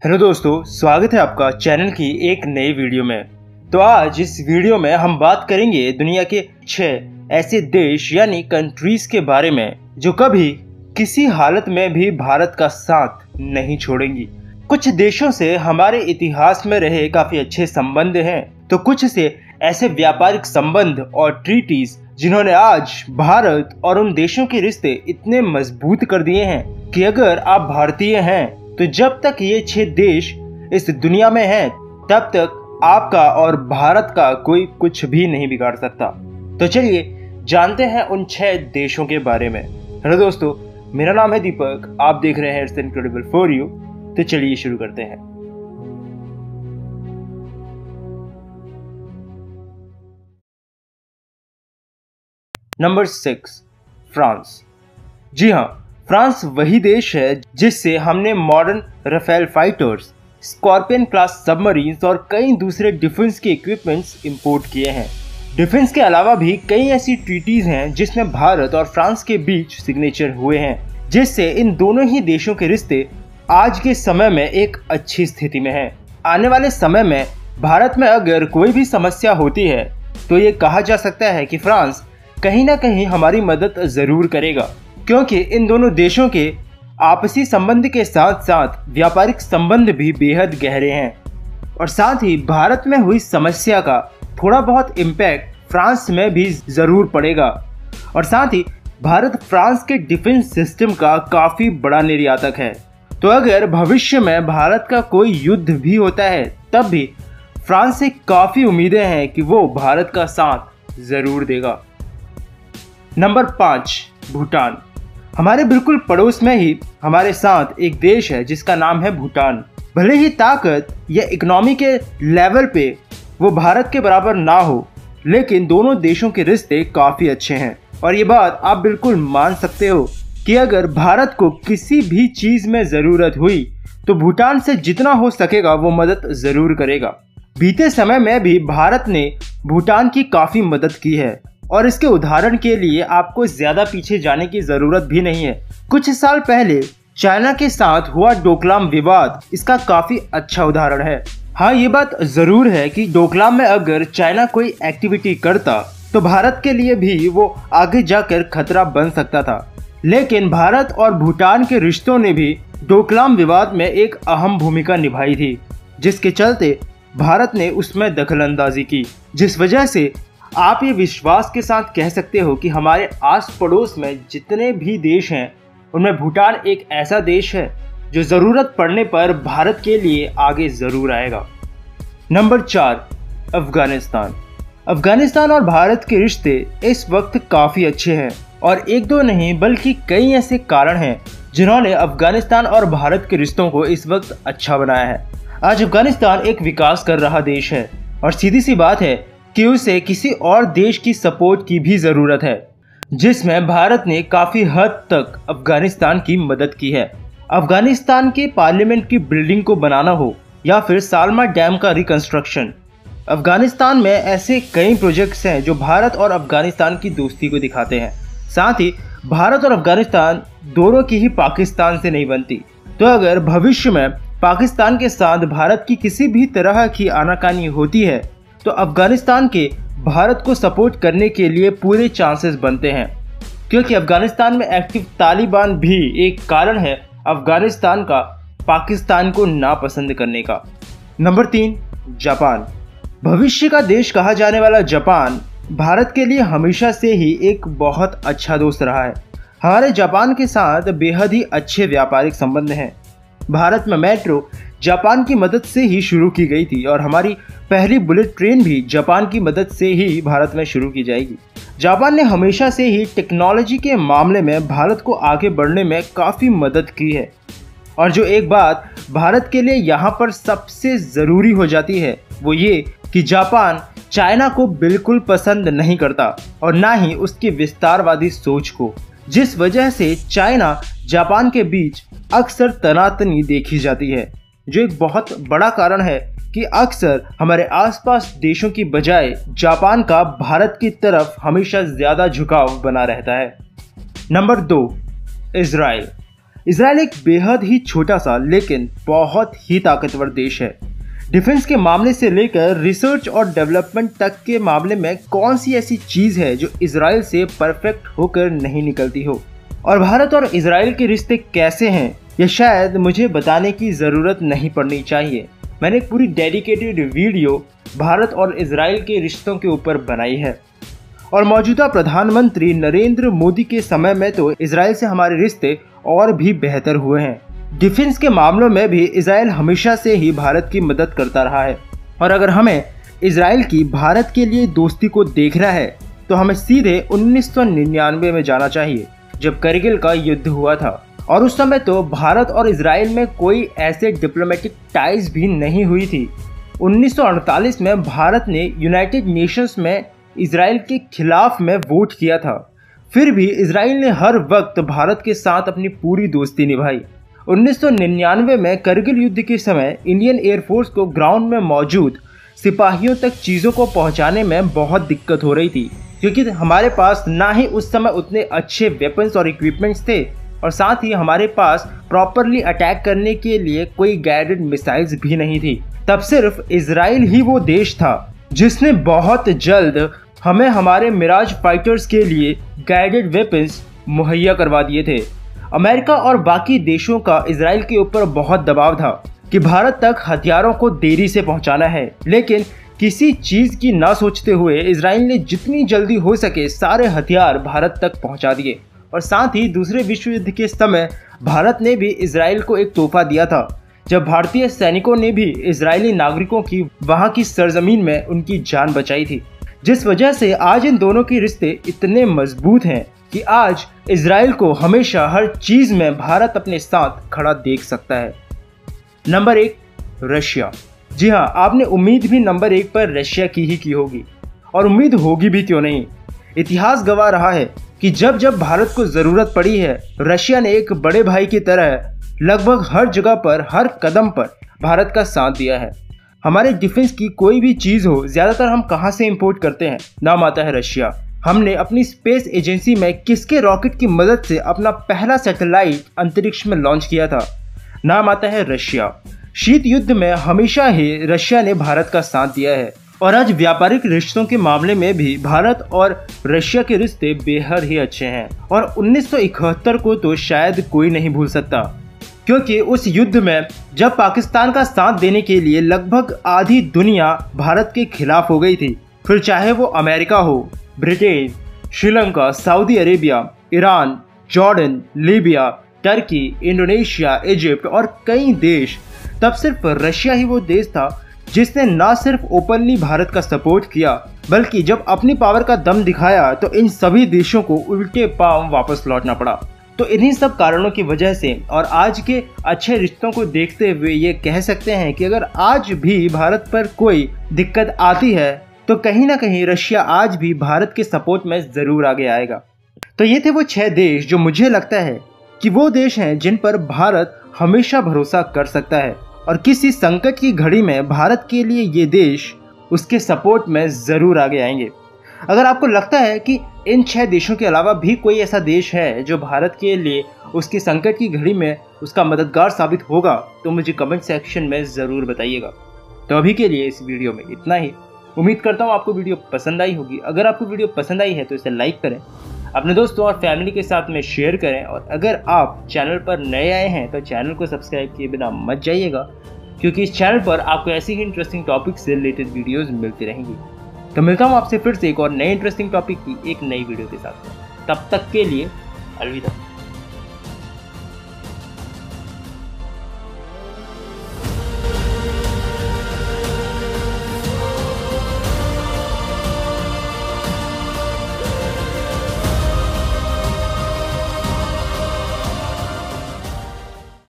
Hello दोस्तों, स्वागत है आपका चैनल की एक नई वीडियो में। तो आज इस वीडियो में हम बात करेंगे दुनिया के 6 ऐसे देश यानी कंट्रीज के बारे में जो कभी किसी हालत में भी भारत का साथ नहीं छोड़ेंगी। कुछ देशों से हमारे इतिहास में रहे काफी अच्छे संबंध हैं, तो कुछ से ऐसे व्यापारिक संबंध और ट्रीटीज जिन्होंने आज भारत और उन देशों के रिश्ते इतने मजबूत कर दिए हैं कि अगर आप भारतीय हैं तो जब तक ये 6 देश इस दुनिया में हैं तब तक आपका और भारत का कोई कुछ भी नहीं बिगाड़ सकता। तो चलिए जानते हैं उन 6 देशों के बारे में। हेलो दोस्तों, मेरा नाम है दीपक, आप देख रहे हैं इट्स इनक्रेडिबल फॉर यू। तो चलिए शुरू करते हैं। Number 6, France. जी हाँ, फ्रांस वही देश है जिससे हमने modern Rafale fighters, Scorpene class submarines और कई दूसरे डिफेंस के इक्विपमेंट्स इंपोर्ट किए हैं। डिफेंस के अलावा भी कई ऐसी ट्रीटीज हैं जिसमें भारत और फ्रांस के बीच सिग्नेचर हुए हैं, जिससे इन दोनों ही देशों के रिश्ते आज के समय में एक अच्छी स्थिति में हैं। आने वाले समय में भारत में अगर कोई भी समस्या होती है तो ये कहा जा सकता है कि फ्रांस कहीं ना कहीं हमारी मदद जरूर करेगा, क्योंकि इन दोनों देशों के आपसी संबंध के साथ साथ व्यापारिक संबंध भी बेहद गहरे हैं। और साथ ही भारत में हुई समस्या का थोड़ा बहुत इम्पैक्ट फ्रांस में भी ज़रूर पड़ेगा। और साथ ही भारत फ्रांस के डिफेंस सिस्टम का काफ़ी बड़ा निर्यातक है, तो अगर भविष्य में भारत का कोई युद्ध भी होता है तब भी फ्रांस से काफ़ी उम्मीदें हैं कि वो भारत का साथ ज़रूर देगा। नंबर 5, भूटान। हमारे बिल्कुल पड़ोस में ही हमारे साथ एक देश है जिसका नाम है भूटान। भले ही ताकत या इकोनॉमी के लेवल पे वो भारत के बराबर ना हो, लेकिन दोनों देशों के रिश्ते काफ़ी अच्छे हैं। और ये बात आप बिल्कुल मान सकते हो कि अगर भारत को किसी भी चीज़ में ज़रूरत हुई तो भूटान से जितना हो सकेगा वो मदद ज़रूर करेगा। बीते समय में भी भारत ने भूटान की काफ़ी मदद की है, और इसके उदाहरण के लिए आपको ज्यादा पीछे जाने की जरूरत भी नहीं है। कुछ साल पहले चाइना के साथ हुआ डोकलाम विवाद इसका काफी अच्छा उदाहरण है। हाँ, ये बात जरूर है कि डोकलाम में अगर चाइना कोई एक्टिविटी करता तो भारत के लिए भी वो आगे जाकर खतरा बन सकता था, लेकिन भारत और भूटान के रिश्तों ने भी डोकलाम विवाद में एक अहम भूमिका निभाई थी, जिसके चलते भारत ने उसमें दखलंदाजी की, जिस वजह से आप ये विश्वास के साथ कह सकते हो कि हमारे आस पड़ोस में जितने भी देश हैं उनमें भूटान एक ऐसा देश है जो ज़रूरत पड़ने पर भारत के लिए आगे ज़रूर आएगा। नंबर 4, अफगानिस्तान। अफगानिस्तान और भारत के रिश्ते इस वक्त काफ़ी अच्छे हैं, और एक दो नहीं बल्कि कई ऐसे कारण हैं जिन्होंने अफगानिस्तान और भारत के रिश्तों को इस वक्त अच्छा बनाया है। आज अफगानिस्तान एक विकास कर रहा देश है, और सीधी सी बात है कि उसे किसी और देश की सपोर्ट की भी ज़रूरत है, जिसमें भारत ने काफ़ी हद तक अफगानिस्तान की मदद की है। अफगानिस्तान के पार्लियामेंट की बिल्डिंग को बनाना हो या फिर सालमा डैम का रिकंस्ट्रक्शन, अफगानिस्तान में ऐसे कई प्रोजेक्ट्स हैं जो भारत और अफगानिस्तान की दोस्ती को दिखाते हैं। साथ ही भारत और अफगानिस्तान दोनों की ही पाकिस्तान से नहीं बनती, तो अगर भविष्य में पाकिस्तान के साथ भारत की किसी भी तरह की आनाकानी होती है तो अफगानिस्तान के भारत को सपोर्ट करने के लिए पूरे चांसेस बनते हैं, क्योंकि अफगानिस्तान में एक्टिव तालिबान भी एक कारण है अफगानिस्तान का पाकिस्तान को नापसंद करने का। Number 3, Japan. भविष्य का देश कहा जाने वाला जापान भारत के लिए हमेशा से ही एक बहुत अच्छा दोस्त रहा है। हमारे जापान के साथ बेहद ही अच्छे व्यापारिक संबंध हैं। भारत में मेट्रो जापान की मदद से ही शुरू की गई थी, और हमारी पहली बुलेट ट्रेन भी जापान की मदद से ही भारत में शुरू की जाएगी। जापान ने हमेशा से ही टेक्नोलॉजी के मामले में भारत को आगे बढ़ने में काफ़ी मदद की है। और जो एक बात भारत के लिए यहाँ पर सबसे ज़रूरी हो जाती है वो ये कि जापान चाइना को बिल्कुल पसंद नहीं करता, और ना ही उसकी विस्तारवादी सोच को, जिस वजह से चाइना जापान के बीच अक्सर तनातनी देखी जाती है, जो एक बहुत बड़ा कारण है कि अक्सर हमारे आसपास देशों की बजाय जापान का भारत की तरफ हमेशा ज़्यादा झुकाव बना रहता है। Number 2, Israel. इसराइल एक बेहद ही छोटा सा लेकिन बहुत ही ताकतवर देश है। डिफेंस के मामले से लेकर रिसर्च और डेवलपमेंट तक के मामले में कौन सी ऐसी चीज़ है जो इसराइल से परफेक्ट होकर नहीं निकलती हो। और भारत और इसराइल के रिश्ते कैसे हैं ये शायद मुझे बताने की ज़रूरत नहीं पड़नी चाहिए। मैंने एक पूरी डेडिकेटेड वीडियो भारत और इसराइल के रिश्तों के ऊपर बनाई है। और मौजूदा प्रधानमंत्री नरेंद्र मोदी के समय में तो इसराइल से हमारे रिश्ते और भी बेहतर हुए हैं। डिफेंस के मामलों में भी इसराइल हमेशा से ही भारत की मदद करता रहा है। और अगर हमें इसराइल की भारत के लिए दोस्ती को देखना है तो हमें सीधे 1999 में जाना चाहिए, जब करगिल का युद्ध हुआ था। और उस समय तो भारत और इसराइल में कोई ऐसे डिप्लोमेटिक टाइज भी नहीं हुई थी। 1948 में भारत ने यूनाइटेड नेशंस में इसराइल के खिलाफ में वोट किया था। फिर भी इसराइल ने हर वक्त भारत के साथ अपनी पूरी दोस्ती निभाई। 1999 में करगिल युद्ध के समय इंडियन एयरफोर्स को ग्राउंड में मौजूद सिपाहियों तक चीज़ों को पहुंचाने में बहुत दिक्कत हो रही थी, क्योंकि हमारे पास ना ही उस समय उतने अच्छे वेपन्स और इक्विपमेंट्स थे और साथ ही हमारे पास प्रॉपरली अटैक करने के लिए कोई गाइडेड मिसाइल्स भी नहीं थी। तब सिर्फ इसराइल ही वो देश था जिसने बहुत जल्द हमें हमारे मिराज फाइटर्स के लिए गाइडेड वेपन्स मुहैया करवा दिए थे। अमेरिका और बाकी देशों का इसराइल के ऊपर बहुत दबाव था कि भारत तक हथियारों को देरी से पहुंचाना है, लेकिन किसी चीज़ की ना सोचते हुए इसराइल ने जितनी जल्दी हो सके सारे हथियार भारत तक पहुंचा दिए। और साथ ही दूसरे विश्व युद्ध के समय भारत ने भी इसराइल को एक तोहफा दिया था, जब भारतीय सैनिकों ने भी इजरायली नागरिकों की वहां की सरजमीन में उनकी जान बचाई थी, जिस वजह से आज इन दोनों के रिश्ते इतने मजबूत हैं कि आज इसराइल को हमेशा हर चीज में भारत अपने साथ खड़ा देख सकता है। Number 1, Russia. जी हाँ, आपने उम्मीद भी नंबर 1 पर रशिया की ही की होगी, और उम्मीद होगी भी क्यों नहीं। इतिहास गवाह रहा है कि जब जब भारत को ज़रूरत पड़ी है, रशिया ने एक बड़े भाई की तरह लगभग हर जगह पर, हर कदम पर भारत का साथ दिया है। हमारे डिफेंस की कोई भी चीज़ हो, ज़्यादातर हम कहाँ से इंपोर्ट करते हैं? नाम आता है रशिया। हमने अपनी स्पेस एजेंसी में किसके रॉकेट की मदद से अपना पहला सैटेलाइट अंतरिक्ष में लॉन्च किया था? नाम आता है रशिया। शीत युद्ध में हमेशा ही रशिया ने भारत का साथ दिया है, और आज व्यापारिक रिश्तों के मामले में भी भारत और रशिया के रिश्ते बेहद ही अच्छे हैं। और 1971 को तो शायद कोई नहीं भूल सकता, क्योंकि उस युद्ध में जब पाकिस्तान का साथ देने के लिए लगभग आधी दुनिया भारत के खिलाफ हो गई थी, फिर चाहे वो अमेरिका हो, Britain, Sri Lanka, Saudi Arabia, Iran, Jordan, Libya, Turkey, Indonesia, Egypt और कई देश, तब सिर्फ रशिया ही वो देश था जिसने ना सिर्फ ओपनली भारत का सपोर्ट किया, बल्कि जब अपनी पावर का दम दिखाया तो इन सभी देशों को उल्टे पांव वापस लौटना पड़ा। तो इन्हीं सब कारणों की वजह से और आज के अच्छे रिश्तों को देखते हुए ये कह सकते हैं कि अगर आज भी भारत पर कोई दिक्कत आती है तो कहीं ना कहीं रशिया आज भी भारत के सपोर्ट में ज़रूर आगे आएगा। तो ये थे वो 6 देश जो मुझे लगता है कि वो देश हैं जिन पर भारत हमेशा भरोसा कर सकता है, और किसी संकट की घड़ी में भारत के लिए ये देश उसके सपोर्ट में ज़रूर आगे आएंगे। अगर आपको लगता है कि इन 6 देशों के अलावा भी कोई ऐसा देश है जो भारत के लिए उसकी संकट की घड़ी में उसका मददगार साबित होगा, तो मुझे कमेंट सेक्शन में ज़रूर बताइएगा। तो अभी के लिए इस वीडियो में इतना ही। उम्मीद करता हूँ आपको वीडियो पसंद आई होगी। अगर आपको वीडियो पसंद आई है तो इसे लाइक करें, अपने दोस्तों और फैमिली के साथ में शेयर करें, और अगर आप चैनल पर नए आए हैं तो चैनल को सब्सक्राइब किए बिना मत जाइएगा, क्योंकि इस चैनल पर आपको ऐसी ही इंटरेस्टिंग टॉपिक से रिलेटेड वीडियोस मिलती रहेंगी। तो मिलता हूँ आपसे फिर से एक और नए इंटरेस्टिंग टॉपिक की एक नई वीडियो के साथ। तब तक के लिए अलविदा।